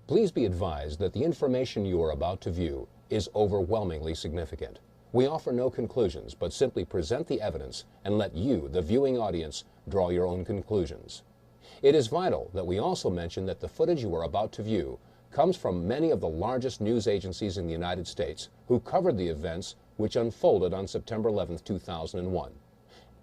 Please be advised that the information you are about to view is overwhelmingly significant. We offer no conclusions, but simply present the evidence and let you, the viewing audience, draw your own conclusions. It is vital that we also mention that the footage you are about to view comes from many of the largest news agencies in the United States who covered the events which unfolded on September 11, 2001.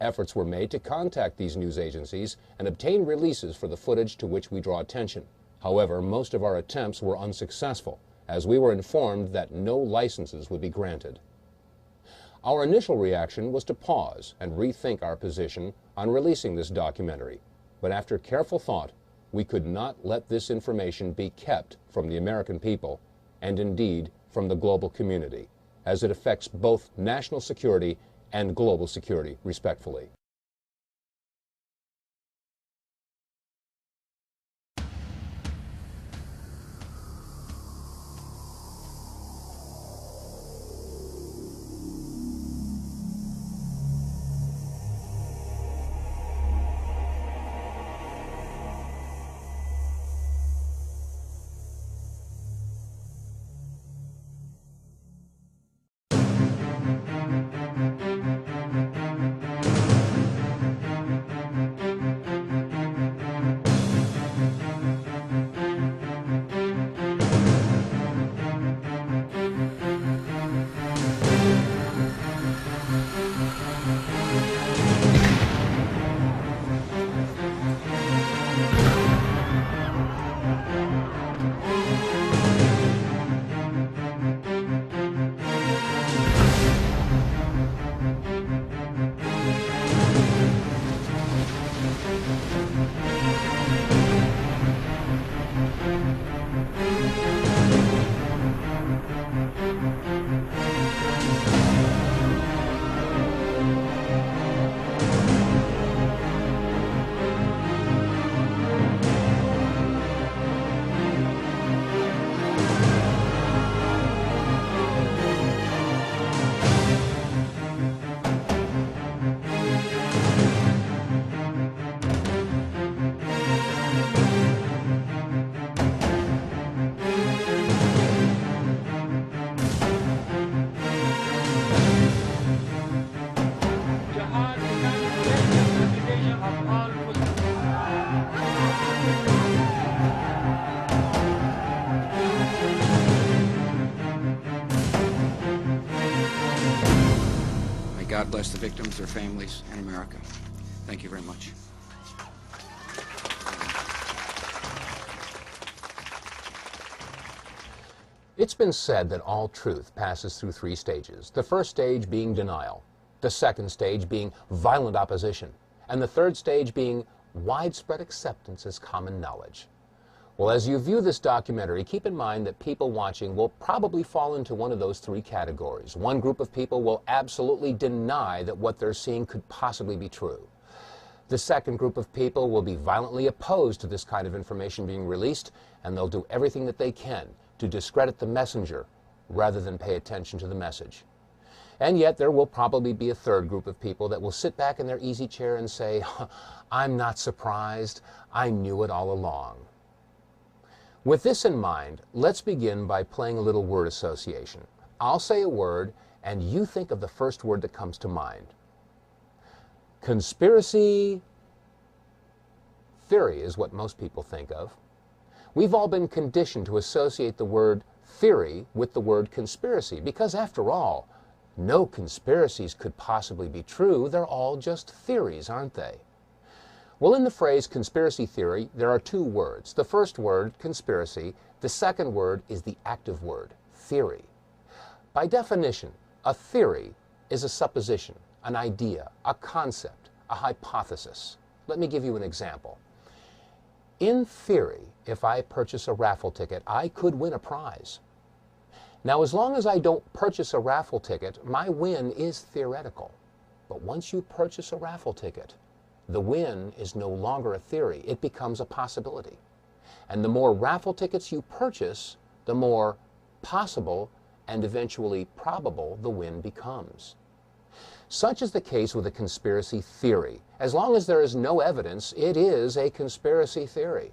Efforts were made to contact these news agencies and obtain releases for the footage to which we draw attention. However, most of our attempts were unsuccessful, as we were informed that no licenses would be granted. Our initial reaction was to pause and rethink our position on releasing this documentary, but after careful thought, we could not let this information be kept from the American people, and indeed from the global community, as it affects both national security and global security, respectfully. God bless the victims, their families, and America. Thank you very much. It's been said that all truth passes through three stages. The first stage being denial, the second stage being violent opposition, and the third stage being widespread acceptance as common knowledge. Well, as you view this documentary, keep in mind that people watching will probably fall into one of those three categories. One group of people will absolutely deny that what they're seeing could possibly be true. The second group of people will be violently opposed to this kind of information being released, and they'll do everything that they can to discredit the messenger rather than pay attention to the message. And yet there will probably be a third group of people that will sit back in their easy chair and say, "I'm not surprised. I knew it all along." With this in mind, let's begin by playing a little word association. I'll say a word, and you think of the first word that comes to mind. Conspiracy theory is what most people think of. We've all been conditioned to associate the word theory with the word conspiracy, because after all, no conspiracies could possibly be true. They're all just theories, aren't they? Well, in the phrase conspiracy theory, there are two words. The first word, conspiracy. The second word is the active word, theory. By definition, a theory is a supposition, an idea, a concept, a hypothesis. Let me give you an example. In theory, if I purchase a raffle ticket, I could win a prize. Now, as long as I don't purchase a raffle ticket, my win is theoretical. But once you purchase a raffle ticket, the win is no longer a theory. It becomes a possibility. And the more raffle tickets you purchase, the more possible and eventually probable the win becomes. Such is the case with a conspiracy theory. As long as there is no evidence, it is a conspiracy theory.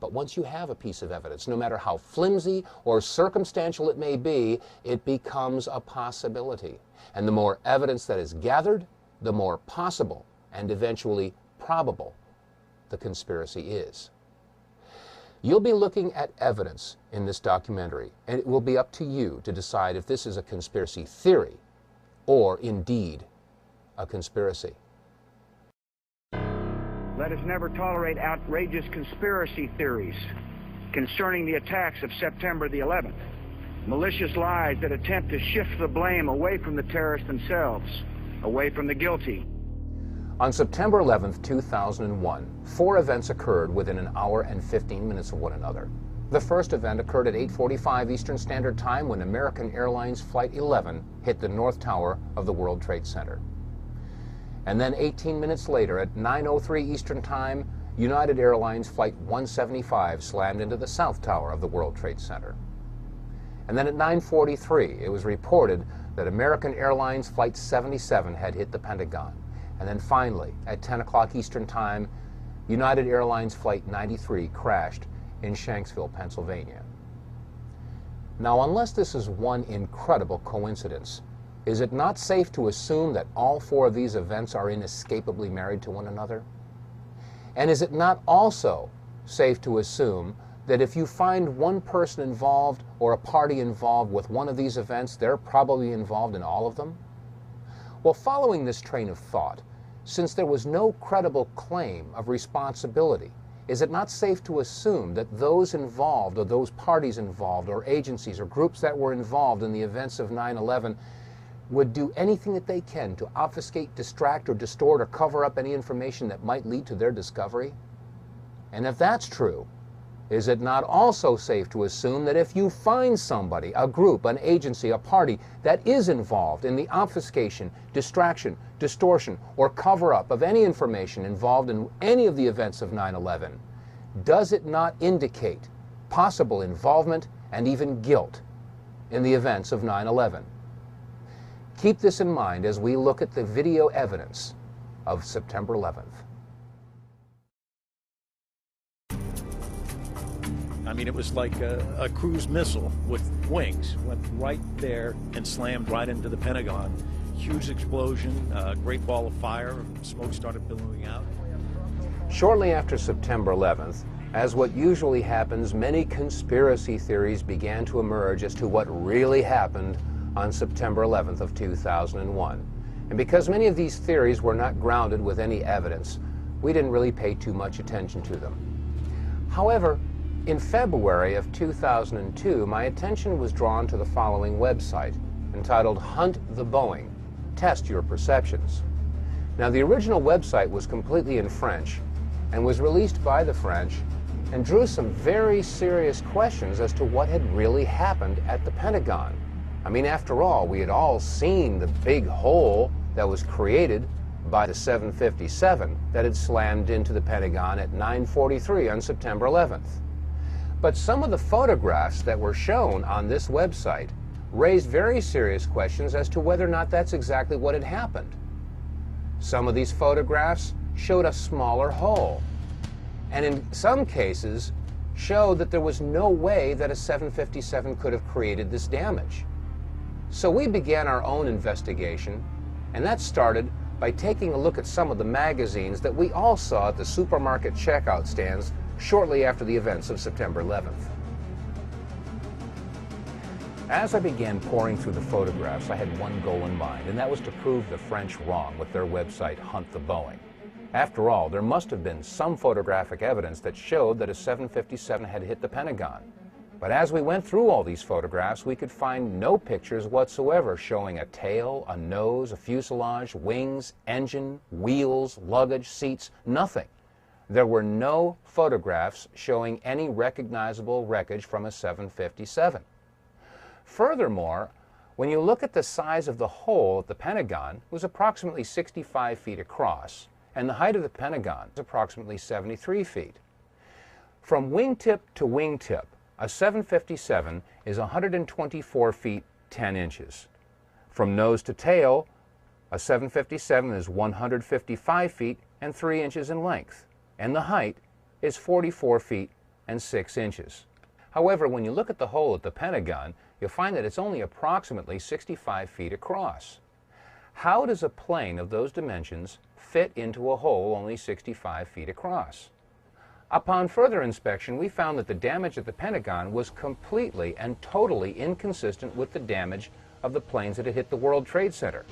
But once you have a piece of evidence, no matter how flimsy or circumstantial it may be, it becomes a possibility. And the more evidence that is gathered, the more possible and eventually probable the conspiracy is. You'll be looking at evidence in this documentary, and it will be up to you to decide if this is a conspiracy theory or indeed a conspiracy. Let us never tolerate outrageous conspiracy theories concerning the attacks of September the 11th, malicious lies that attempt to shift the blame away from the terrorists themselves, away from the guilty. On September 11th, 2001, 4 events occurred within an hour and 15 minutes of one another. The first event occurred at 8:45 Eastern Standard Time when American Airlines Flight 11 hit the North Tower of the World Trade Center. And then 18 minutes later, at 9:03 Eastern Time, United Airlines Flight 175 slammed into the South Tower of the World Trade Center. And then at 9:43, it was reported that American Airlines Flight 77 had hit the Pentagon. And then finally, at 10 o'clock Eastern Time, United Airlines Flight 93 crashed in Shanksville, Pennsylvania. Now, unless this is one incredible coincidence, is it not safe to assume that all 4 of these events are inescapably married to one another? And is it not also safe to assume that if you find one person involved or a party involved with one of these events, they're probably involved in all of them? Well, following this train of thought, since there was no credible claim of responsibility, is it not safe to assume that those involved or those parties involved or agencies or groups that were involved in the events of 9/11 would do anything that they can to obfuscate, distract, or distort, or cover up any information that might lead to their discovery? And if that's true, is it not also safe to assume that if you find somebody, a group, an agency, a party that is involved in the obfuscation, distraction, distortion, or cover-up of any information involved in any of the events of 9/11, does it not indicate possible involvement and even guilt in the events of 9/11? Keep this in mind as we look at the video evidence of September 11th. I mean, it was like a cruise missile with wings. Went right there and slammed right into the Pentagon. Huge explosion, great ball of fire, smoke started billowing out. Shortly after September 11th, as what usually happens, many conspiracy theories began to emerge as to what really happened on September 11th of 2001. And because many of these theories were not grounded with any evidence, we didn't really pay too much attention to them. However, in February of 2002, my attention was drawn to the following website, entitled Hunt the Boeing, Test Your Perceptions. Now, the original website was completely in French and was released by the French and drew some very serious questions as to what had really happened at the Pentagon. I mean, after all, we had all seen the big hole that was created by the 757 that had slammed into the Pentagon at 9:43 on September 11th. But some of the photographs that were shown on this website raised very serious questions as to whether or not that's exactly what had happened. Some of these photographs showed a smaller hole, and in some cases showed that there was no way that a 757 could have created this damage. So we began our own investigation, and that started by taking a look at some of the magazines that we all saw at the supermarket checkout stands shortly after the events of September 11th. As I began pouring through the photographs, I had one goal in mind, and that was to prove the French wrong with their website Hunt the Boeing. After all, there must have been some photographic evidence that showed that a 757 had hit the Pentagon. But as we went through all these photographs, we could find no pictures whatsoever showing a tail, a nose, a fuselage, wings, engine, wheels, luggage, seats, nothing. There were no photographs showing any recognizable wreckage from a 757. Furthermore, when you look at the size of the hole at the Pentagon, it was approximately 65 feet across, and the height of the Pentagon is approximately 73 feet. From wingtip to wingtip, a 757 is 124 feet 10 inches. From nose to tail, a 757 is 155 feet and 3 inches in length, and the height is 44 feet and 6 inches. However, when you look at the hole at the Pentagon, you'll find that it's only approximately 65 feet across. How does a plane of those dimensions fit into a hole only 65 feet across? Upon further inspection, we found that the damage at the Pentagon was completely and totally inconsistent with the damage of the planes that had hit the World Trade Center.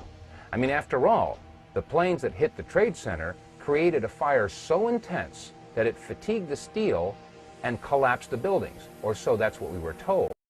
I mean, after all, the planes that hit the Trade Center created a fire so intense that it fatigued the steel and collapsed the buildings, or so that's what we were told.